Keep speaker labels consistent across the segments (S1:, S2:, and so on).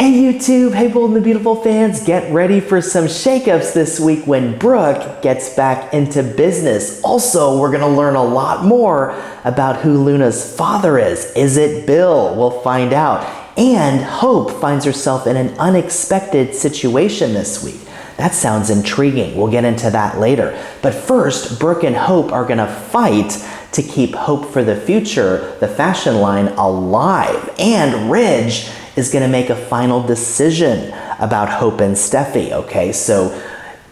S1: Hey YouTube, hey Bold and the Beautiful fans, get ready for some shakeups this week when Brooke gets back into business. Also, we're gonna learn a lot more about who Luna's father is. Is it Bill? We'll find out. And Hope finds herself in an unexpected situation this week. That sounds intriguing. We'll get into that later. But first, Brooke and Hope are gonna fight to keep Hope for the Future, the fashion line, alive. And Ridge is gonna make a final decision about Hope and Steffi, okay? So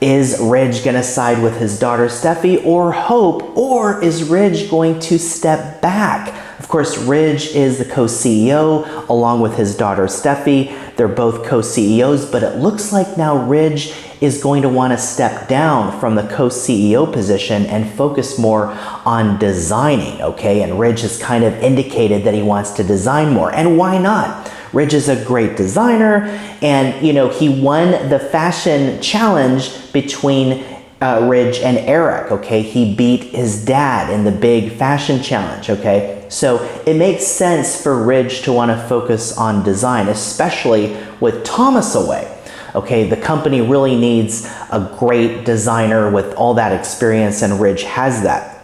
S1: is Ridge gonna side with his daughter Steffi or Hope, or is Ridge going to step back? Of course, Ridge is the co-CEO along with his daughter Steffi. They're both co-CEOs, but it looks like now Ridge is going to want to step down from the co-CEO position and focus more on designing, okay? And Ridge has kind of indicated that he wants to design more, and why not? Ridge is a great designer, and you know, he won the fashion challenge between Ridge and Eric, okay? He beat his dad in the big fashion challenge, okay? So it makes sense for Ridge to want to focus on design, especially with Thomas away. Okay, the company really needs a great designer with all that experience, and Ridge has that.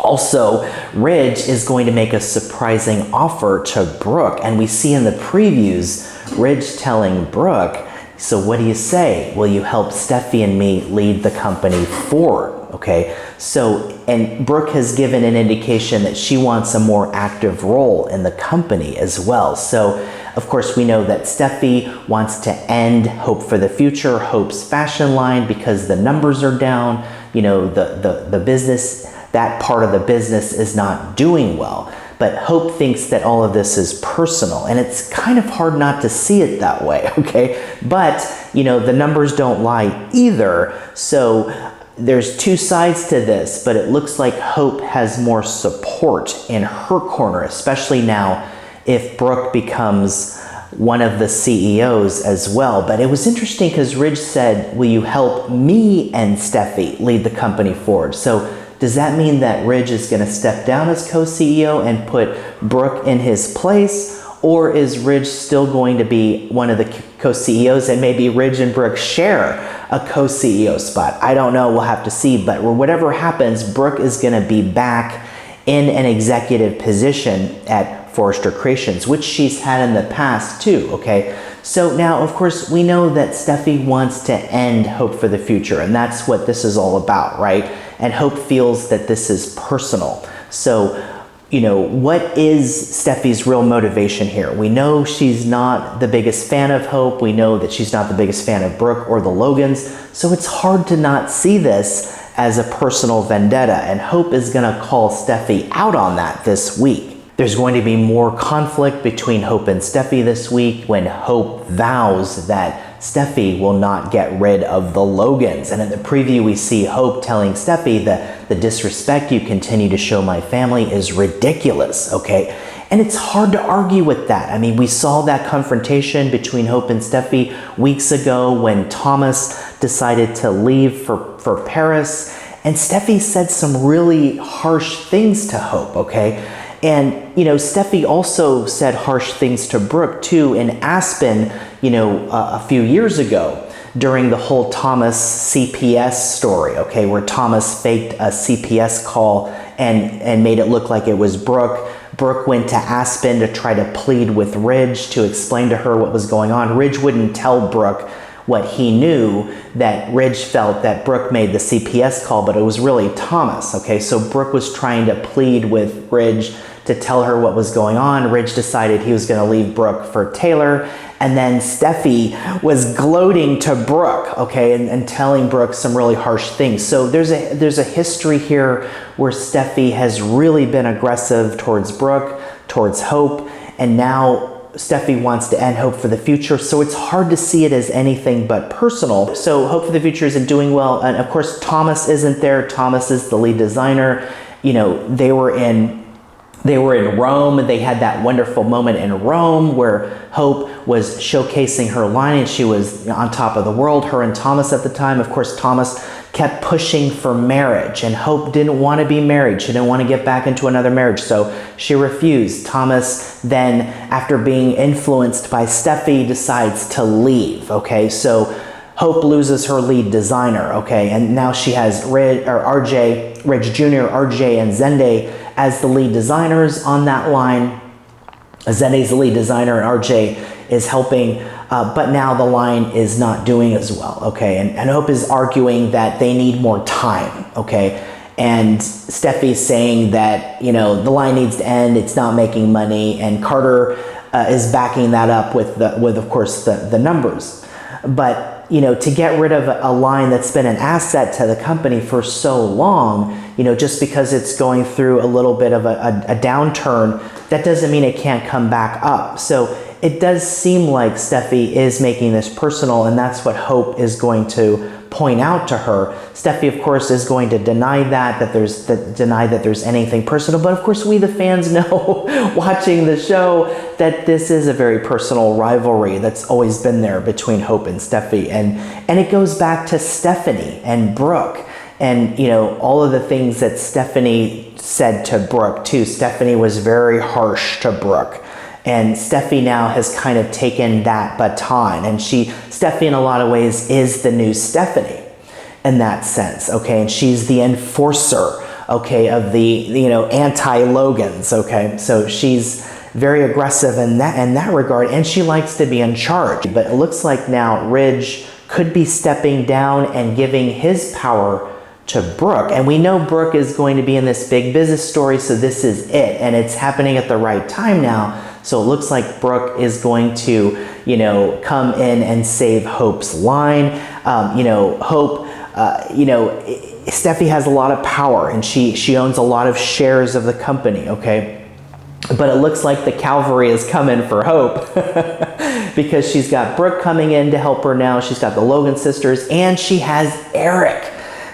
S1: Also, Ridge is going to make a surprising offer to Brooke, and we see in the previews Ridge telling Brooke, so what do you say? Will you help Steffi and me lead the company forward? Okay, so, and Brooke has given an indication that she wants a more active role in the company as well. So, of course, we know that Steffi wants to end Hope for the Future, Hope's fashion line, because the numbers are down. You know, the business, that part of the business is not doing well. But Hope thinks that all of this is personal, and it's kind of hard not to see it that way, okay? But, you know, the numbers don't lie either. So there's two sides to this, but it looks like Hope has more support in her corner, especially now if Brooke becomes one of the CEOs as well. But it was interesting because Ridge said, will you help me and Steffi lead the company forward? So does that mean that Ridge is going to step down as co-CEO and put Brooke in his place? Or is Ridge still going to be one of the co-CEOs, and maybe Ridge and Brooke share a co-CEO spot? I don't know, we'll have to see. But whatever happens, Brooke is going to be back in an executive position at Forrester Creations, which she's had in the past too, okay? So now, of course, we know that Steffi wants to end Hope for the Future, and that's what this is all about, right? And Hope feels that this is personal. So, you know, what is Steffi's real motivation here? We know she's not the biggest fan of Hope. We know that she's not the biggest fan of Brooke or the Logans. So it's hard to not see this as a personal vendetta, and Hope is gonna call Steffi out on that this week. There's going to be more conflict between Hope and Steffi this week when Hope vows that Steffi will not get rid of the Logans. And in the preview, we see Hope telling Steffi that the disrespect you continue to show my family is ridiculous, okay? And it's hard to argue with that. I mean, we saw that confrontation between Hope and Steffi weeks ago when Thomas decided to leave for Paris. And Steffi said some really harsh things to Hope, okay? And, you know, Steffi also said harsh things to Brooke too in Aspen, you know, a few years ago during the whole Thomas CPS story, okay, where Thomas faked a CPS call and made it look like it was Brooke. Brooke went to Aspen to try to plead with Ridge to explain to her what was going on. Ridge wouldn't tell Brooke what he knew, that Ridge felt that Brooke made the CPS call, but it was really Thomas, okay? So Brooke was trying to plead with Ridge to tell her what was going on. Ridge decided he was gonna leave Brooke for Taylor, and then Steffi was gloating to Brooke, okay, and telling Brooke some really harsh things. So there's a history here where Steffi has really been aggressive towards Brooke, towards Hope, and now Steffi wants to end Hope for the Future, so it's hard to see it as anything but personal. So Hope for the Future isn't doing well, and of course Thomas isn't there. Thomas is the lead designer. You know, they were in Rome. They had that wonderful moment in Rome where Hope was showcasing her line and she was on top of the world, her and Thomas at the time. Of course, Thomas kept pushing for marriage, and Hope didn't want to be married. She didn't want to get back into another marriage, so she refused. Thomas then, after being influenced by Steffi, decides to leave, okay? So Hope loses her lead designer, okay? And now she has Ridge Jr., RJ, and Zende as the lead designers on that line. Zende's the lead designer, and RJ is helping, but now the line is not doing as well, okay? And Hope is arguing that they need more time, okay? And Steffi's saying that, you know, the line needs to end, it's not making money, and Carter is backing that up with of course, the numbers. But, you know, to get rid of a line that's been an asset to the company for so long, you know, just because it's going through a little bit of a downturn, that doesn't mean it can't come back up. So it does seem like Steffi is making this personal, and that's what Hope is going to point out to her. Steffi, of course, is going to deny that there's anything personal, but of course we the fans know watching the show that this is a very personal rivalry that's always been there between Hope and Steffi, and it goes back to Stephanie and Brooke, and you know, all of the things that Stephanie said to Brooke too. Stephanie was very harsh to Brooke, and Steffi now has kind of taken that baton, and Steffi in a lot of ways is the new Stephanie in that sense, okay? And she's the enforcer, okay, of the, you know, anti-Logans, okay? So she's very aggressive in that regard, and she likes to be in charge. But it looks like now Ridge could be stepping down and giving his power to Brooke, and we know Brooke is going to be in this big business story, so this is it, and it's happening at the right time now. So it looks like Brooke is going to, you know, come in and save Hope's line. You know, Hope, you know, Steffi has a lot of power, and she owns a lot of shares of the company, okay? But it looks like the cavalry is coming for Hope because she's got Brooke coming in to help her now. She's got the Logan sisters, and she has Eric.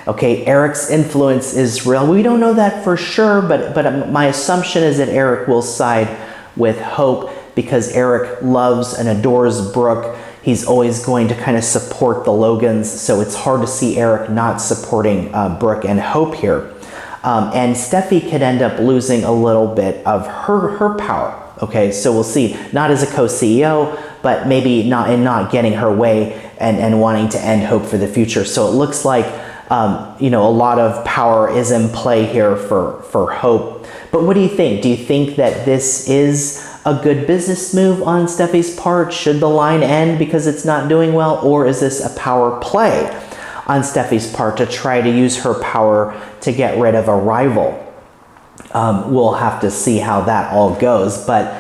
S1: Okay, Eric's influence is real. We don't know that for sure, but my assumption is that Eric will side with Hope because Eric loves and adores Brooke. He's always going to kind of support the Logans, so it's hard to see Eric not supporting Brooke and Hope here. And Steffi could end up losing a little bit of her power. Okay, so we'll see. Not as a co-CEO, but maybe not getting her way and wanting to end Hope for the future. So it looks like you know, a lot of power is in play here for Hope. But what do you think? Do you think that this is a good business move on Steffi's part? Should the line end because it's not doing well? Or is this a power play on Steffi's part to try to use her power to get rid of a rival? We'll have to see how that all goes. But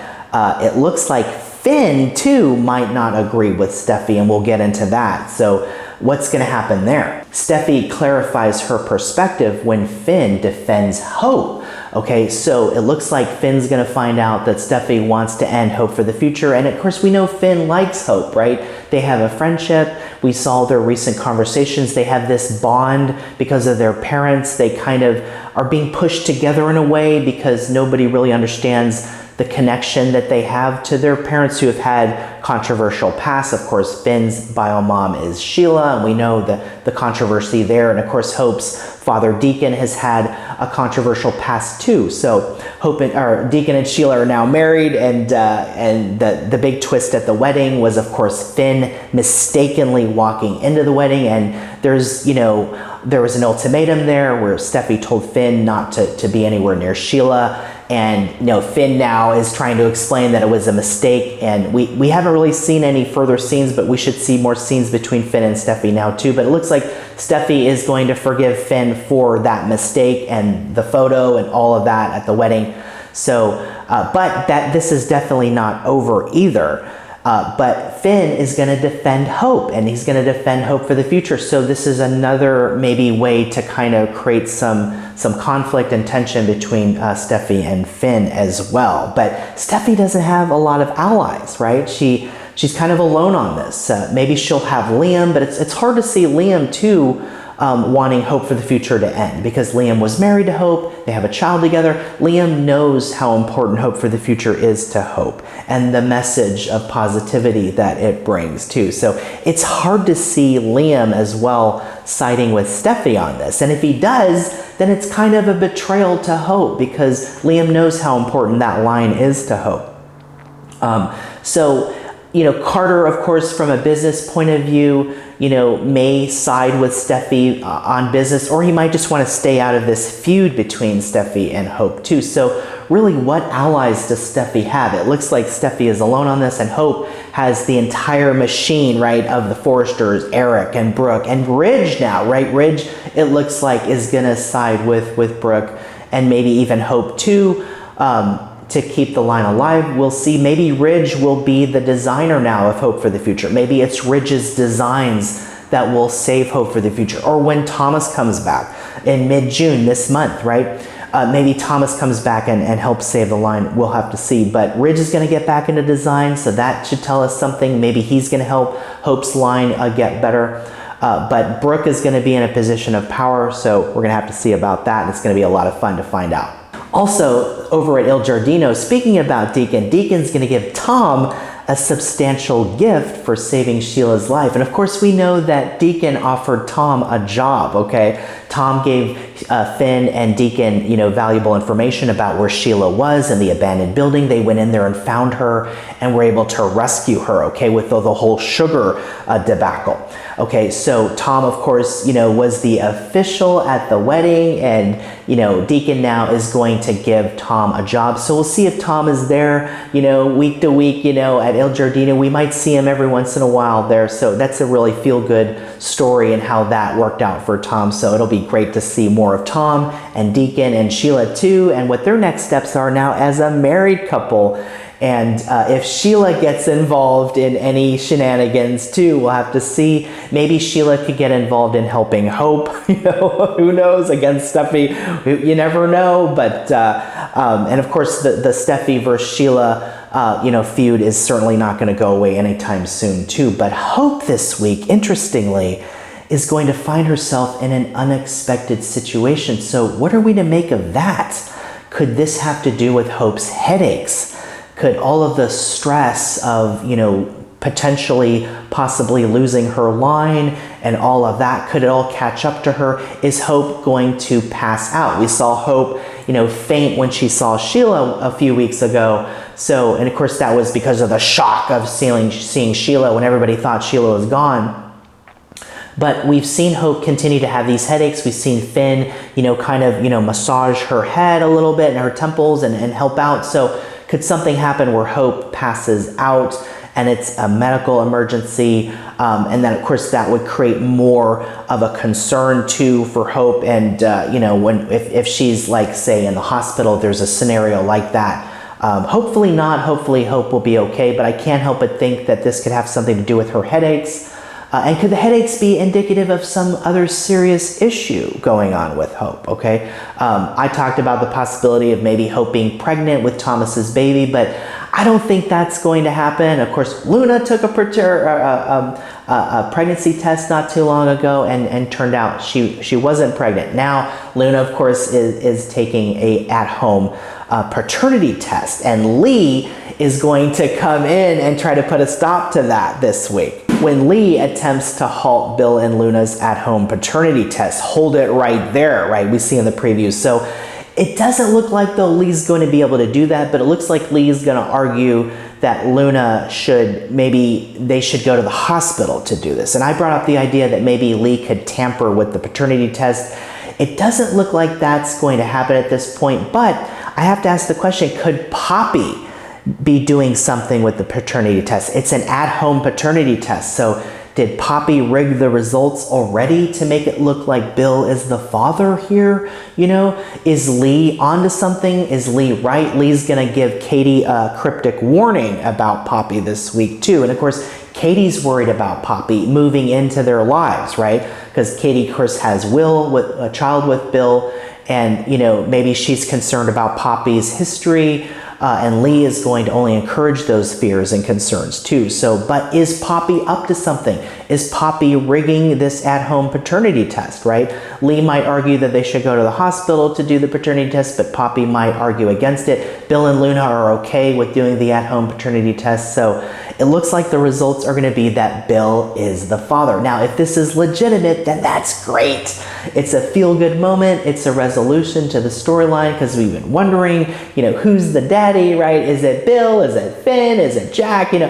S1: it looks like Finn, too, might not agree with Steffi, and we'll get into that. So what's going to happen there? Steffi clarifies her perspective when Finn defends Hope. Okay, so it looks like Finn's going to find out that Steffi wants to end Hope for the future. And of course, we know Finn likes Hope, right? They have a friendship. We saw their recent conversations. They have this bond because of their parents. They kind of are being pushed together in a way because nobody really understands the connection that they have to their parents who have had controversial pasts. Of course, Finn's bio mom is Sheila, and we know the controversy there. And of course, Hope's father, Deacon, has had a controversial past too. So Deacon and Sheila are now married, and the big twist at the wedding was, of course, Finn mistakenly walking into the wedding, and there was an ultimatum there where Steffi told Finn not to be anywhere near Sheila. And Finn now is trying to explain that it was a mistake, and we haven't really seen any further scenes, but we should see more scenes between Finn and Steffi now too. But it looks like Steffi is going to forgive Finn for that mistake and the photo and all of that at the wedding. So, but this is definitely not over either. But Finn is going to defend Hope, and he's going to defend Hope for the future. So this is another maybe way to kind of create some conflict and tension between Steffi and Finn as well. But Steffi doesn't have a lot of allies, right? She's kind of alone on this. Maybe she'll have Liam, but it's hard to see Liam too wanting Hope for the future to end, because Liam was married to Hope, they have a child together. Liam knows how important Hope for the future is to Hope and the message of positivity that it brings too. So it's hard to see Liam as well siding with Steffi on this. And if he does, then it's kind of a betrayal to Hope, because Liam knows how important that line is to Hope. So, Carter, of course, from a business point of view, may side with Steffi on business, or he might just want to stay out of this feud between Steffi and Hope too. So really, what allies does Steffi have? It looks like Steffi is alone on this, and Hope has the entire machine, right, of the Forresters, Eric and Brooke, and Ridge now, right? Ridge, it looks like, is going to side with Brooke, and maybe even Hope too, to keep the line alive. We'll see. Maybe Ridge will be the designer now of Hope for the Future. Maybe it's Ridge's designs that will save Hope for the Future. Or when Thomas comes back in mid-June this month, right? Maybe Thomas comes back and helps save the line. We'll have to see. But Ridge is going to get back into design, so that should tell us something. Maybe he's going to help Hope's line get better. But Brooke is going to be in a position of power, so we're going to have to see about that. And it's going to be a lot of fun to find out. Also, over at Il Giardino, speaking about Deacon, Deacon's going to give Tom a substantial gift for saving Sheila's life. And of course, we know that Deacon offered Tom a job, okay? Tom gave Finn and Deacon, valuable information about where Sheila was in the abandoned building. They went in there and found her and were able to rescue her, okay, with the whole sugar debacle. Okay, so Tom, of course, was the official at the wedding, and, Deacon now is going to give Tom a job. So we'll see if Tom is there, week to week, at Il Giardino. We might see him every once in a while there. So that's a really feel-good story and how that worked out for Tom. So it'll be great to see more of Tom and Deacon and Sheila too, and what their next steps are now as a married couple. And if Sheila gets involved in any shenanigans too, we'll have to see. Maybe Sheila could get involved in helping Hope, who knows, against Steffi, you never know. But, and of course the Steffi versus Sheila feud is certainly not going to go away anytime soon too. But Hope this week, interestingly, is going to find herself in an unexpected situation. So what are we to make of that? Could this have to do with Hope's headaches? Could all of the stress of, potentially, possibly losing her line and all of that, could it all catch up to her? Is Hope going to pass out? We saw Hope, faint when she saw Sheila a few weeks ago. So, and of course that was because of the shock of seeing Sheila when everybody thought Sheila was gone. But we've seen Hope continue to have these headaches. We've seen Finn, massage her head a little bit and her temples and help out. So could something happen where Hope passes out and it's a medical emergency? And then, of course, that would create more of a concern, too, for Hope. And, if she's, like, say, in the hospital, there's a scenario like that. Hopefully not. Hopefully Hope will be okay. But I can't help but think that this could have something to do with her headaches. And could the headaches be indicative of some other serious issue going on with Hope, okay? I talked about the possibility of maybe Hope being pregnant with Thomas's baby, but I don't think that's going to happen. Of course, Luna took a pregnancy test not too long ago and turned out she wasn't pregnant. Now, Luna, of course, is taking a at-home paternity test, and Lee is going to come in and try to put a stop to that this week. When Lee attempts to halt Bill and Luna's at-home paternity test, hold it right there, right? We see in the preview. So it doesn't look like though Lee's going to be able to do that, but it looks like Lee's going to argue that Luna they should go to the hospital to do this. And I brought up the idea that maybe Lee could tamper with the paternity test. It doesn't look like that's going to happen at this point, but I have to ask the question, could Poppy be doing something with the paternity test? It's an at-home paternity test. So did Poppy rig the results already to make it look like Bill is the father here? Is Lee onto something? Is Lee right? Lee's going to give Katie a cryptic warning about Poppy this week too. And of course, Katie's worried about Poppy moving into their lives, right? Because Katie, of course, has Will, with a child with Bill. And, maybe she's concerned about Poppy's history and Lee is going to only encourage those fears and concerns too. So, but is Poppy up to something? Is Poppy rigging this at-home paternity test, right? Lee might argue that they should go to the hospital to do the paternity test, but Poppy might argue against it. Bill and Luna are okay with doing the at-home paternity test. So it looks like the results are going to be that Bill is the father. Now, if this is legitimate, then that's great. It's a feel-good moment. It's a resolution to the storyline because we've been wondering, who's the daddy, right? Is it Bill? Is it Finn? Is it Jack? And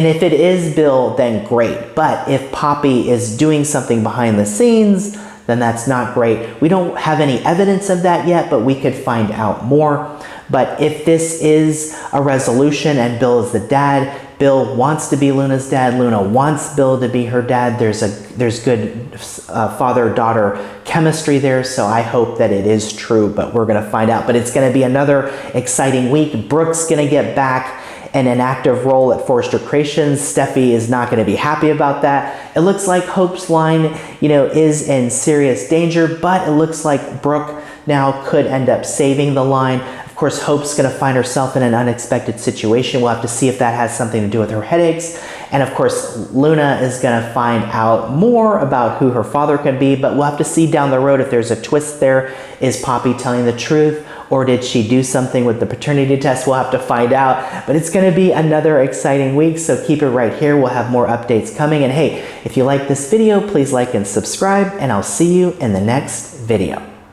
S1: if it is Bill, then great. But if Poppy is doing something behind the scenes, then that's not great. We don't have any evidence of that yet, but we could find out more. But if this is a resolution and Bill is the dad, Bill wants to be Luna's dad, Luna wants Bill to be her dad, there's good father-daughter chemistry there, so I hope that it is true, but we're going to find out. But it's going to be another exciting week. Brooke's going to get back in an active role at Forrester Creations. Steffi is not going to be happy about that. It looks like Hope's line, is in serious danger, but it looks like Brooke now could end up saving the line. Of course, Hope's going to find herself in an unexpected situation. We'll have to see if that has something to do with her headaches. And of course, Luna is going to find out more about who her father can be, but we'll have to see down the road if there's a twist there. Is Poppy telling the truth, or did she do something with the paternity test? We'll have to find out, but it's going to be another exciting week, so keep it right here. We'll have more updates coming. And hey, if you like this video, please like and subscribe, and I'll see you in the next video.